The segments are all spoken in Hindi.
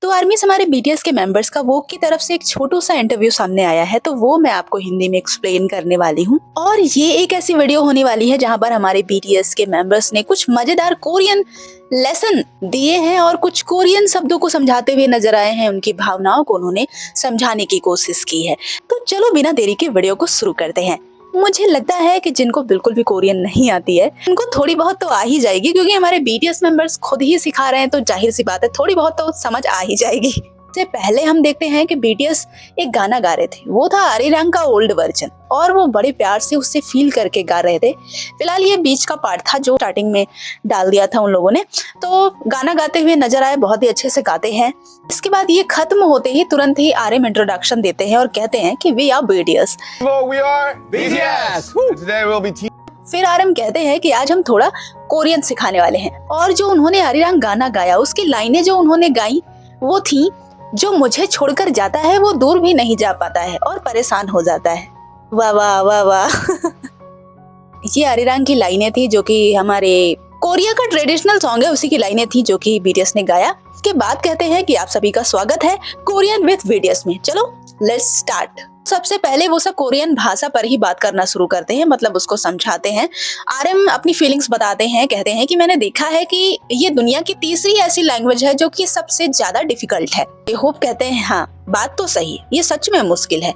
तो आर्मी से हमारे बीटीएस के मेंबर्स का वोग की तरफ से एक छोटू सा इंटरव्यू सामने आया है, तो वो मैं आपको हिंदी में एक्सप्लेन करने वाली हूँ। और ये एक ऐसी वीडियो होने वाली है जहाँ पर हमारे बीटीएस के मेंबर्स ने कुछ मजेदार कोरियन लेसन दिए हैं और कुछ कोरियन शब्दों को समझाते हुए नजर आए हैं। उनकी भावनाओं को उन्होंने समझाने की कोशिश की है। तो चलो बिना देरी के वीडियो को शुरू करते हैं। मुझे लगता है कि जिनको बिल्कुल भी कोरियन नहीं आती है उनको थोड़ी बहुत तो आ ही जाएगी, क्योंकि हमारे बीटीएस मेंबर्स खुद ही सिखा रहे हैं, तो जाहिर सी बात है थोड़ी बहुत तो समझ आ ही जाएगी। से पहले हम देखते हैं कि बीटीएस एक गाना गा रहे थे। वो था अरिरांग का ओल्ड वर्जन और वो बड़े प्यार से उससे फील करके गा रहे थे। फिलहाल ये बीच का पार्ट था जो स्टार्टिंग में डाल दिया था उन लोगों ने। तो गाना गाते हुए नजर आए, बहुत ही अच्छे से गाते हैं। इसके बाद ये खत्म होते ही तुरंत ही आर्यम इंट्रोडक्शन देते हैं और कहते हैं कि वी आर बीटीएस। फिर आर्यम कहते हैं कि आज हम थोड़ा कोरियन सिखाने वाले हैं। और जो उन्होंने अरिरांग गाना गाया उसकी लाइनें जो उन्होंने गाई वो थी, जो मुझे छोड़कर जाता है वो दूर भी नहीं जा पाता है और परेशान हो जाता है। वाह वाह वाह वाह। ये अरिरांग की लाइनें थी जो कि हमारे कोरिया का ट्रेडिशनल सॉन्ग है, उसी की लाइनें थी जो कि बीटीएस ने गाया। के बाद कहते हैं कि आप सभी का स्वागत है कोरियन विद बीटीएस में। चलो लेट्स स्टार्ट। सबसे पहले वो सब कोरियन भाषा पर ही बात करना शुरू करते हैं, मतलब उसको समझाते हैं। आर्यम अपनी फीलिंग्स बताते हैं, कहते हैं कि मैंने देखा है कि ये दुनिया की तीसरी ऐसी लैंग्वेज है जो कि सबसे ज्यादा डिफिकल्ट है। होप कहते हैं हाँ बात तो सही, ये सच में मुश्किल है।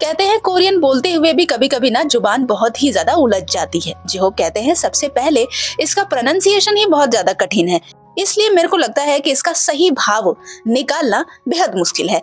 कहते हैं कोरियन बोलते हुए भी कभी कभी ना जुबान बहुत ही ज्यादा उलझ जाती है। होप कहते हैं सबसे पहले इसका प्रोनाउंसिएशन ही बहुत ज्यादा कठिन है, इसलिए मेरे को लगता है कि इसका सही भाव निकालना बेहद मुश्किल है।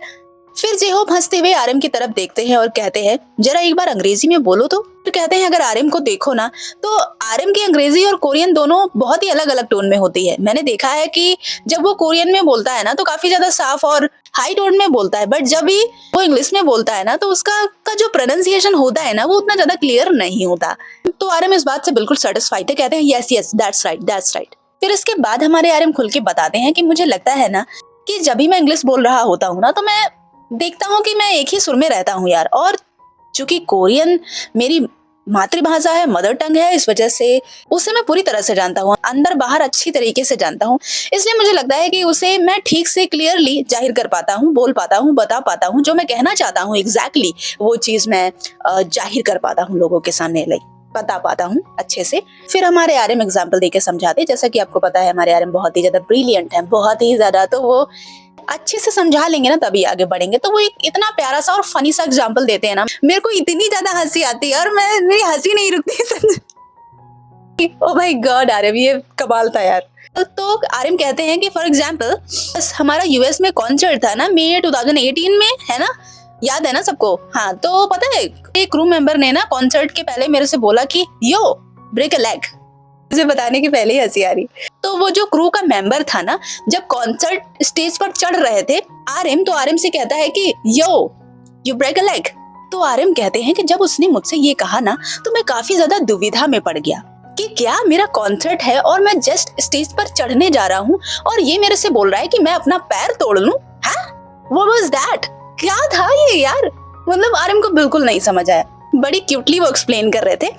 फिर जेहोप हंसते हुए आर्यम की तरफ देखते हैं और कहते हैं जरा एक बार अंग्रेजी में बोलो तो। फिर कहते हैं अगर आर्यम को देखो ना तो आर्यम की अंग्रेजी और कोरियन दोनों बहुत ही अलग अलग टोन में होती है। मैंने देखा है कि जब वो कोरियन में बोलता है ना तो काफी ज्यादा साफ और हाई टोन में बोलता है, बट जब भी वो इंग्लिश में बोलता है ना तो उसका जो प्रोनाउंसिएशन होता है ना वो उतना ज्यादा क्लियर नहीं होता। तो आर्यम इस बात से बिल्कुल सेटिस्फाइड है, कहते हैं yes yes that's right that's right. फिर इसके बाद हमारे आर्यम खुल के बताते हैं कि मुझे लगता है ना कि जब भी मैं इंग्लिश बोल रहा होता हूँ ना तो मैं देखता हूँ कि मैं एक ही सुर में रहता हूँ यार। और चूंकि कोरियन मेरी मातृभाषा है, मदर टंग है, इस वजह से उसे मैं पूरी तरह से जानता हूँ, अंदर बाहर अच्छी तरीके से जानता हूँ। इसलिए मुझे लगता है कि उसे मैं ठीक से क्लियरली जाहिर कर पाता हूँ, बोल पाता हूँ, बता पाता हूँ। जो मैं कहना चाहता हूँ एग्जैक्टली वो चीज मैं जाहिर कर पाता हूँ लोगों के सामने, बता पाता हूँ अच्छे से। फिर हमारे आर्यम एग्जाम्पल देके समझाते, जैसा कि आपको पता है हमारे आर्यम बहुत ही ज्यादा ब्रिलियंट है, बहुत ही ज्यादा। तो वो अच्छे से समझा लेंगे ना तभी आगे बढ़ेंगे। तो वो एक इतना प्यारा सा और फनी सा एग्जाम्पल देते हैं ना, मेरे को इतनी ज्यादा हंसी आती है और मेरी हंसी नहीं रुकती। ओह माय गॉड आर्यम, ये कमाल था यार। तो आर्यम कहते हैं कि फॉर एग्जाम्पल हमारा यूएस में कॉन्सर्ट था ना मई 2018 में, है ना, याद है ना सबको? हाँ, तो पता है एक क्रू मेंबर ने ना कॉन्सर्ट के पहले मेरे से बोला कि यो ब्रेक अ लेग। मुझे बताने के पहले ही हंसी आ रही। तो वो जो क्रू का मेंबर था ना, जब कॉन्सर्ट स्टेज पर चढ़ रहे थे आर्यम से कहता है कि यू ब्रेक अ लेग। तो आर्यम कहते हैं कि जब उसने मुझसे ये कहा ना तो मैं काफी ज्यादा दुविधा में पड़ गया कि क्या मेरा कॉन्सर्ट है और मैं जस्ट स्टेज पर चढ़ने जा रहा हूँ और ये मेरे से बोल रहा है कि मैं अपना पैर तोड़ लूं। What was that? क्या था ये यार? मतलब आर्यम को बिल्कुल नहीं समझ आया। बड़ी क्यूटली वो एक्सप्लेन कर रहे थे।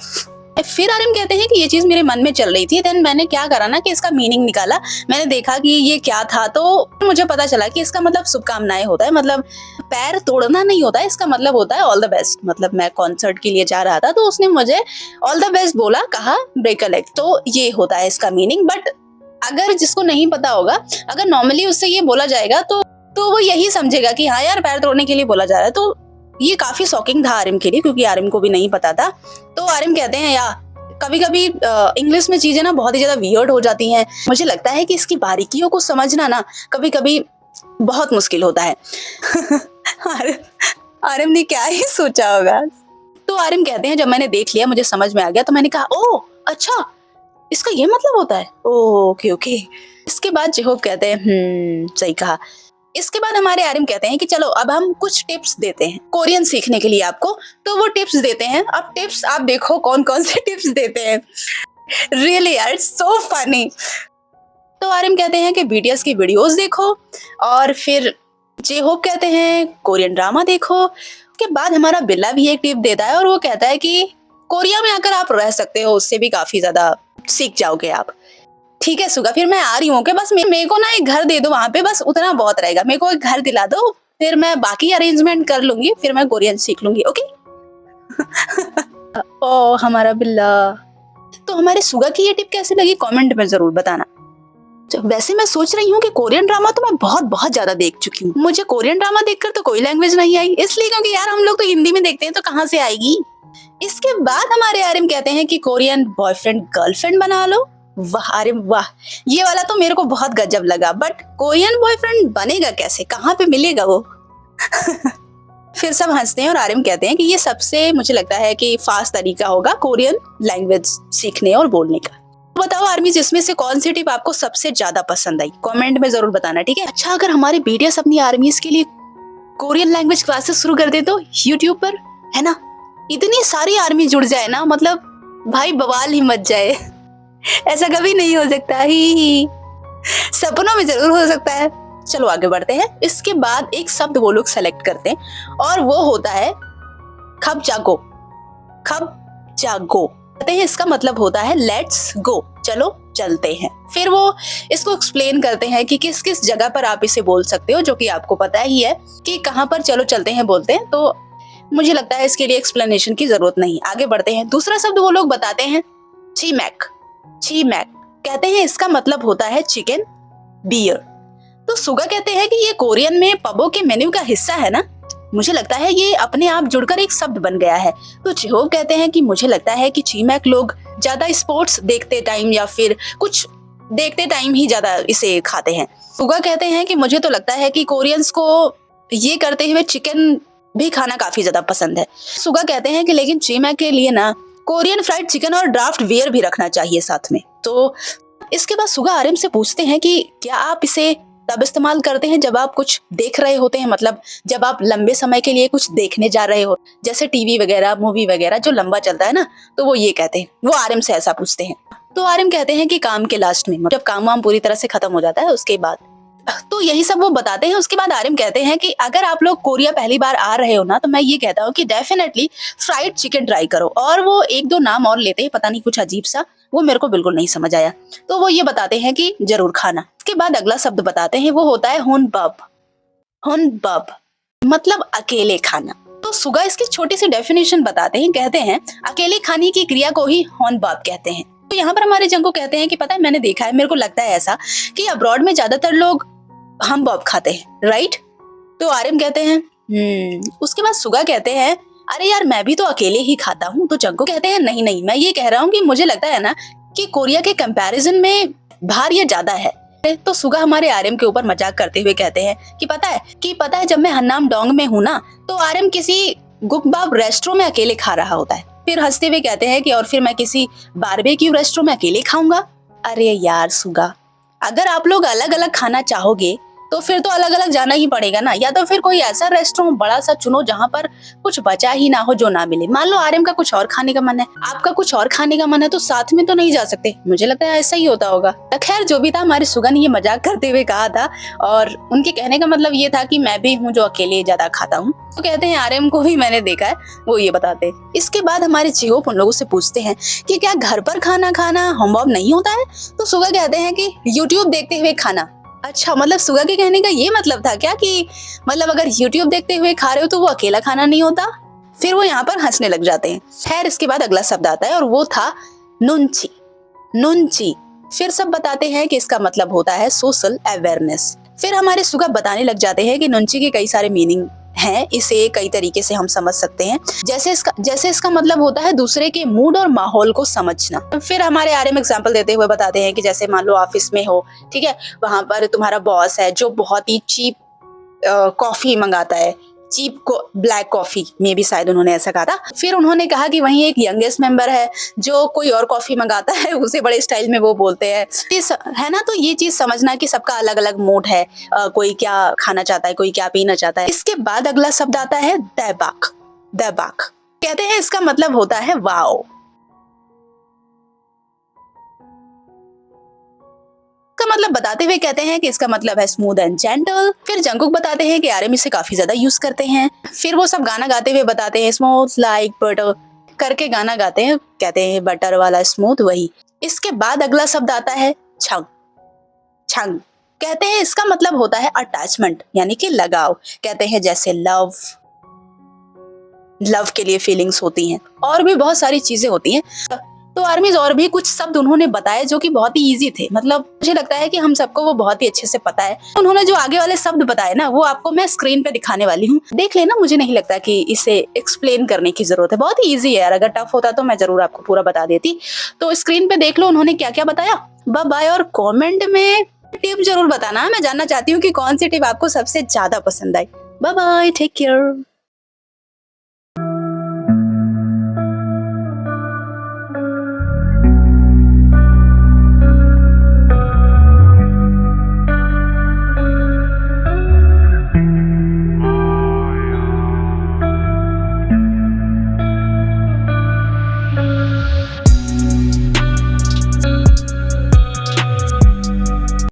फिर आर्यम कहते हैं कि ये चीज मेरे मन में चल रही थी। देन मैंने क्या करा ना कि इसका मीनिंग निकाला। मैंने देखा कि ये क्या था, तो मुझे पता चला कि इसका मतलब शुभकामनाएं होता है, मतलब पैर तोड़ना नहीं होता है। इसका मतलब होता है ऑल द बेस्ट। मतलब मैं कॉन्सर्ट के लिए जा रहा था तो उसने मुझे ऑल द बेस्ट बोला, कहा ब्रेक अ लेग, तो ये होता है इसका मीनिंग। बट अगर जिसको नहीं पता होगा, अगर नॉर्मली उससे ये बोला जाएगा तो वो यही समझेगा कि हाँ यार पैर तोड़ने के लिए बोला जा रहा है। तो ये काफी शॉकिंग था आर्यम के लिए, क्योंकि आर्यम को भी नहीं पता था। तो आर्यम कहते हैं यार कभी कभी इंग्लिश में चीजें ना बहुत ही ज्यादा वियर्ड हो जाती हैं। मुझे लगता है कि इसकी बारीकियों को समझना ना कभी कभी बहुत मुश्किल होता है। आर्यम ने क्या ही सोचा होगा। तो आर्यम कहते हैं जब मैंने देख लिया, मुझे समझ में आ गया, तो मैंने कहा ओह अच्छा इसका ये मतलब होता है, ओह ओके ओके। इसके बाद जेहोप कहते हैं सही कहा। इसके बाद हमारे आर्यम कहते हैं कि चलो अब हम कुछ टिप्स देते हैं कोरियन सीखने के लिए आपको। तो वो टिप्स देते हैं। अब टिप्स आप देखो कौन कौन से टिप्स देते हैं। रियली यार इट्स सो फनी। तो आर्यम कहते हैं कि बीटीएस की वीडियोस देखो, और फिर जेहोप कहते हैं कोरियन ड्रामा देखो। उसके बाद हमारा बिल्ला भी एक टिप देता है और वो कहता है कि कोरिया में आकर आप रह सकते हो, उससे भी काफी ज्यादा सीख जाओगे आप। ठीक है सुगा, फिर मैं आ रही हूँ, ओके? बस मेरे को ना एक घर दे दो वहां पे, बस उतना बहुत रहेगा। मेरे को एक घर दिला दो, फिर मैं बाकी अरेंजमेंट कर लूंगी, फिर मैं कोरियन सीख लूंगी, ओके? ओ हमारा बिल्ला। तो हमारे सुगा की ये टिप कैसे लगी कमेंट में जरूर बताना। वैसे मैं सोच रही हूँ कि कोरियन ड्रामा तो मैं बहुत बहुत ज्यादा देख चुकी हूँ। मुझे कोरियन ड्रामा देखकर तो कोई लैंग्वेज नहीं आई, इसलिए क्योंकि यार हम लोग तो हिंदी में देखते हैं, तो कहाँ से आएगी। इसके बाद हमारे आर्यन कहते हैं कि कोरियन बॉयफ्रेंड गर्लफ्रेंड बना लो। वाह अरे वाह, ये वाला तो मेरे को बहुत गजब लगा। बट कोरियन बॉयफ्रेंड बनेगा कैसे, कहाँ पे मिलेगा वो? फिर सब हंसते हैं और आर्यन कहते हैं कि ये सबसे मुझे लगता है कि फास्ट तरीका होगा कोरियन लैंग्वेज सीखने और बोलने का। बताओ आर्मी, जिसमें से कौन सी टिप आपको सबसे ज्यादा पसंद आई, कमेंट में जरूर बताना, ठीक है? अच्छा, अगर हमारे बीटीएस अपनी आर्मीज के लिए कोरियन लैंग्वेज क्लासेस शुरू कर दे तो यूट्यूब पर, है ना? इतनी सारी आर्मी जुड़ जाए ना, मतलब भाई बवाल ही मच जाए। ऐसा कभी नहीं हो सकता, ही सपनों में जरूर हो सकता है। चलो आगे बढ़ते हैं। इसके बाद एक शब्द वो लोग सेलेक्ट करते हैं और वो होता है खब जागो। खब जागो कहते हैं, इसका मतलब होता है लेट्स गो, चलो चलते हैं। फिर वो इसको एक्सप्लेन करते हैं कि किस किस जगह पर आप इसे बोल सकते हो, जो कि आपको पता ही है कि कहाँ पर चलो चलते हैं बोलते हैं। तो मुझे लगता है इसके लिए एक्सप्लेनेशन की जरूरत नहीं। आगे बढ़ते हैं। दूसरा शब्द वो लोग बताते हैं चीमैक। चीमैक कहते हैं, इसका मतलब होता है चिकन बियर। तो सुगा कहते हैं कि ये कोरियन में पबों के मेन्यू का हिस्सा है ना। मुझे लगता है ये अपने आप जुड़कर एक शब्द बन गया है। तो जिहोब कहते हैं कि मुझे लगता है कि चीमैक लोग ज्यादा स्पोर्ट्स देखते टाइम या फिर कुछ देखते टाइम ही ज्यादा इसे खाते हैं। सुगा कहते हैं कि मुझे तो लगता है कि कोरियंस को ये करते हुए चिकन भी खाना काफी ज्यादा पसंद है। सुगा कहते हैं कि लेकिन चीमैक के लिए ना कोरियन फ्राइड चिकन और ड्राफ्ट बियर भी रखना चाहिए साथ में। तो इसके बाद सुगा आर्यन से पूछते हैं कि क्या आप इसे तब इस्तेमाल करते हैं जब आप कुछ देख रहे होते हैं, मतलब जब आप लंबे समय के लिए कुछ देखने जा रहे हो, जैसे टीवी वगैरह, मूवी वगैरह जो लंबा चलता है ना, तो वो ये कहते हैं, वो आर्यन से ऐसा पूछते हैं। तो आर्यन कहते हैं कि काम के लास्ट में, जब काम वाम पूरी तरह से खत्म हो जाता है उसके बाद। तो यही सब वो बताते हैं। उसके बाद आर्यन कहते हैं कि अगर आप लोग कोरिया पहली बार आ रहे हो ना, तो मैं ये कहता हूँ कि डेफिनेटली फ्राइड चिकन ट्राई करो। और वो एक दो नाम और लेते हैं, पता नहीं कुछ अजीब सा, वो मेरे को बिल्कुल नहीं समझ आया। तो वो ये बताते हैं कि जरूर खाना। इसके बाद अगला शब्द बताते हैं, वो होता है हुनबब। हुनबब मतलब अकेले खाना। तो सुगा इसकी छोटी सी डेफिनेशन बताते हैं, कहते हैं अकेले खाने की क्रिया को ही हुनबब कहते हैं। तो यहाँ पर हमारे जंगो कहते हैं कि पता है, मैंने देखा है, मेरे को लगता है ऐसा कि अब्रॉड में ज्यादातर लोग हम बॉब खाते हैं, राइट? तो आर्यन कहते हैं उसके बाद सुगा कहते हैं अरे यार मैं भी तो अकेले ही खाता हूँ। तो जंगो कहते हैं नहीं नहीं, मैं ये कह रहा हूँ कि मुझे लगता है ना कि कोरिया के कंपैरिजन में बाहर ये ज्यादा है। तो सुगा हमारे आर्यन के ऊपर मजाक करते हुए कहते हैं कि पता है जब मैं हन्नाम डोंग में हूँ ना, तो आर्यन किसी गुकबाब रेस्टोरेंट में अकेले खा रहा होता है। फिर हंसते हुए कहते हैं कि और फिर मैं किसी बारबेक्यू रेस्टोरेंट में अकेले खाऊंगा। अरे यार सुगा, अगर आप लोग अलग अलग खाना चाहोगे तो फिर तो अलग अलग जाना ही पड़ेगा ना, या तो फिर कोई ऐसा रेस्टोरेंट बड़ा सा चुनो जहाँ पर कुछ बचा ही ना हो जो ना मिले। मान लो आर्यन का कुछ और खाने का मन है, आपका कुछ और खाने का मन है, तो साथ में तो नहीं जा सकते। मुझे लगता है ऐसा ही होता होगा। तो खैर जो भी था, हमारे सुगा ने ये मजाक करते हुए कहा था और उनके कहने का मतलब ये था कि मैं भी हूँ जो अकेले ज्यादा खाता हूँ। तो कहते हैं आर्यन को भी मैंने देखा है, वो ये बताते हैं। इसके बाद हमारे जिहोप उन लोगों से पूछते हैं कि क्या घर पर खाना होमवर्क नहीं होता है? तो सुगा कहते हैं कि यूट्यूब देखते हुए खाना। अच्छा, मतलब सुगा के कहने का ये मतलब था क्या कि मतलब अगर YouTube देखते हुए खा रहे हो तो वो अकेला खाना नहीं होता? फिर वो यहाँ पर हंसने लग जाते हैं। खैर इसके बाद अगला शब्द आता है और वो था नुंची। नुंची फिर सब बताते हैं कि इसका मतलब होता है सोशल अवेयरनेस। फिर हमारे सुगा बताने लग जाते हैं कि नुंची के कई सारे मीनिंग हैं, इसे कई तरीके से हम समझ सकते हैं। जैसे इसका मतलब होता है दूसरे के मूड और माहौल को समझना। फिर हमारे आर्यन एग्जांपल देते हुए बताते हैं कि जैसे मान लो ऑफिस में हो, ठीक है, वहां पर तुम्हारा बॉस है जो बहुत ही चीप कॉफी मंगाता है, चीप ब्लैक कॉफी में भी शायद उन्होंने ऐसा कहा था। फिर उन्होंने कहा कि वहीं एक यंगेस्ट मेंबर है जो कोई और कॉफी मंगाता है, उसे बड़े स्टाइल में वो बोलते हैं, है ना। तो ये चीज समझना कि सबका अलग अलग मूड है, कोई क्या खाना चाहता है, कोई क्या पीना चाहता है। इसके बाद अगला शब्द आता है दैबाक। दैबाक कहते हैं इसका मतलब होता है वाओ। का मतलब बताते हुए कहते हैं कि इसका मतलब है स्मूथ एंड जेंटल। फिर जंगकुक बताते हैं कि आर्यन इसे काफी ज्यादा यूज करते हैं। फिर वो सब गाना गाते हुए बताते हैं स्मूथ लाइक बटर करके गाना गाते हैं, कहते हैं बटर वाला स्मूथ वही। इसके बाद अगला शब्द आता है छंग। छंग कहते हैं इसका मतलब होता है अटैचमेंट यानी कि लगाव। कहते हैं जैसे लव, लव के लिए फीलिंग्स होती हैं और भी बहुत सारी चीजें होती हैं। तो आर्मीज और भी कुछ शब्द उन्होंने बताए जो कि बहुत ही इजी थे, मतलब मुझे लगता है कि हम सबको वो बहुत ही अच्छे से पता है। उन्होंने जो आगे वाले शब्द बताए ना वो आपको मैं स्क्रीन पे दिखाने वाली हूँ, देख लेना। मुझे नहीं लगता कि इसे एक्सप्लेन करने की जरूरत है, बहुत ही ईजी है यार। अगर टफ होता तो मैं जरूर आपको पूरा बता देती। तो स्क्रीन पे देख लो उन्होंने क्या क्या बताया। बाय बाय, और कॉमेंट में टिप जरूर बताना, मैं जानना चाहती हूँ कि कौन सी टिप आपको सबसे ज्यादा पसंद आई। Bye bye, take care.